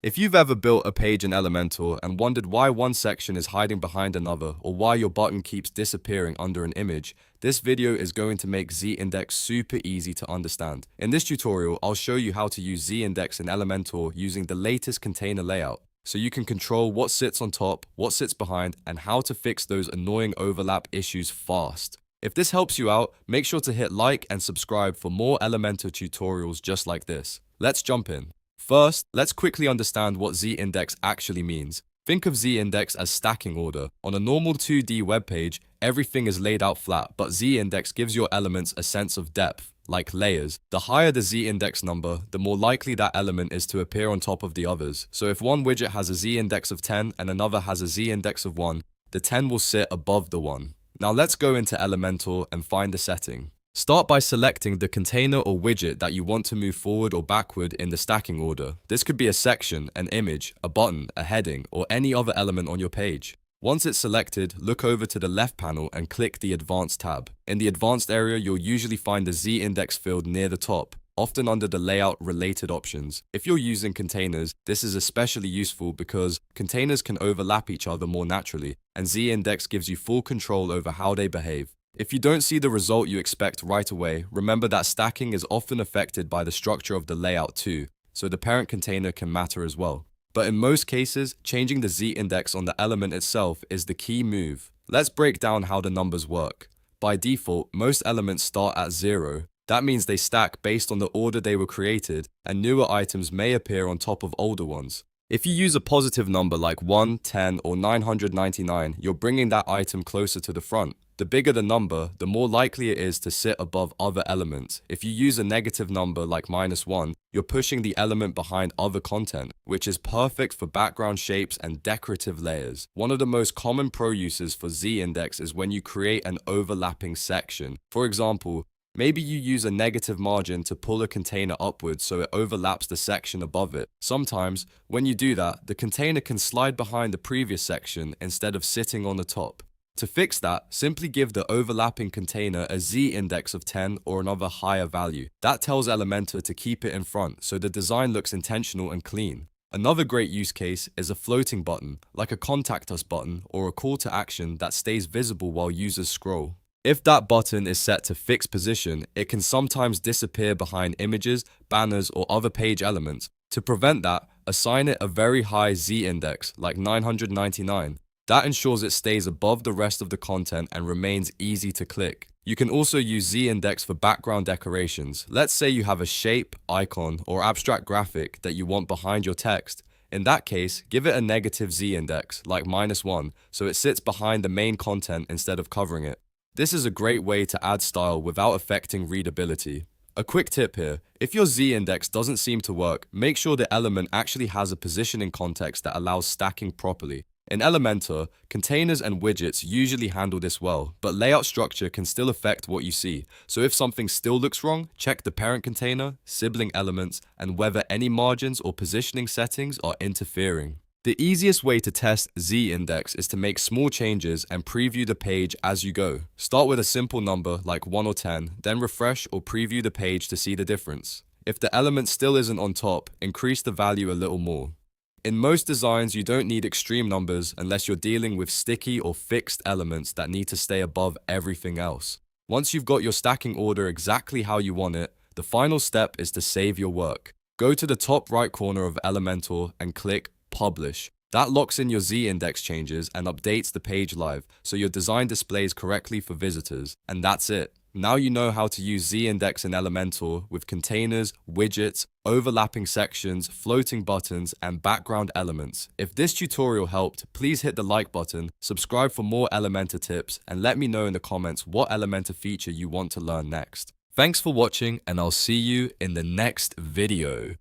If you've ever built a page in Elementor and wondered why one section is hiding behind another or why your button keeps disappearing under an image, this video is going to make zindex super easy to understand. In this tutorial, I'll show you how to use zindex in Elementor using the latest container layout, so you can control what sits on top, what sits behind, and how to fix those annoying overlap issues fast. If this helps you out, make sure to hit like and subscribe for more Elementor tutorials just like this. Let's jump in. First, let's quickly understand what zindex actually means. Think of zindex as stacking order. On a normal 2D web page, everything is laid out flat, but zindex gives your elements a sense of depth, like layers. The higher the zindex number, the more likely that element is to appear on top of the others. So if one widget has a zindex of 10 and another has a zindex of 1, the 10 will sit above the 1. Now let's go into Elementor and find the setting. Start by selecting the container or widget that you want to move forward or backward in the stacking order. This could be a section, an image, a button, a heading, or any other element on your page. Once it's selected, look over to the left panel and click the Advanced tab. In the Advanced area, you'll usually find the zindex field near the top, often under the layout-related options. If you're using containers, this is especially useful because containers can overlap each other more naturally, and zindex gives you full control over how they behave. If you don't see the result you expect right away, remember that stacking is often affected by the structure of the layout too, so the parent container can matter as well. But in most cases, changing the zindex on the element itself is the key move. Let's break down how the numbers work. By default, most elements start at 0. That means they stack based on the order they were created, and newer items may appear on top of older ones. If you use a positive number like 1, 10, or 999, you're bringing that item closer to the front. The bigger the number, the more likely it is to sit above other elements. If you use a negative number like -1, you're pushing the element behind other content, which is perfect for background shapes and decorative layers. One of the most common pro uses for zindex is when you create an overlapping section. For example, maybe you use a negative margin to pull a container upwards so it overlaps the section above it. Sometimes, when you do that, the container can slide behind the previous section instead of sitting on the top. To fix that, simply give the overlapping container a zindex of 10 or another higher value. That tells Elementor to keep it in front, so the design looks intentional and clean. Another great use case is a floating button, like a contact us button or a call to action that stays visible while users scroll. If that button is set to fixed position, it can sometimes disappear behind images, banners, or other page elements. To prevent that, assign it a very high zindex, like 999. That ensures it stays above the rest of the content and remains easy to click. You can also use zindex for background decorations. Let's say you have a shape, icon, or abstract graphic that you want behind your text. In that case, give it a negative zindex, like -1, so it sits behind the main content instead of covering it. This is a great way to add style without affecting readability. A quick tip here, if your zindex doesn't seem to work, make sure the element actually has a positioning context that allows stacking properly. In Elementor, containers and widgets usually handle this well, but layout structure can still affect what you see. So if something still looks wrong, check the parent container, sibling elements, and whether any margins or positioning settings are interfering. The easiest way to test zindex is to make small changes and preview the page as you go. Start with a simple number like 1 or 10, then refresh or preview the page to see the difference. If the element still isn't on top, increase the value a little more. In most designs, you don't need extreme numbers unless you're dealing with sticky or fixed elements that need to stay above everything else. Once you've got your stacking order exactly how you want it, the final step is to save your work. Go to the top right corner of Elementor and click Publish. That locks in your zindex changes and updates the page live, so your design displays correctly for visitors. And that's it. Now you know how to use zindex in Elementor with containers, widgets, overlapping sections, floating buttons, and background elements. If this tutorial helped, please hit the like button, subscribe for more Elementor tips, and let me know in the comments what Elementor feature you want to learn next. Thanks for watching, and I'll see you in the next video.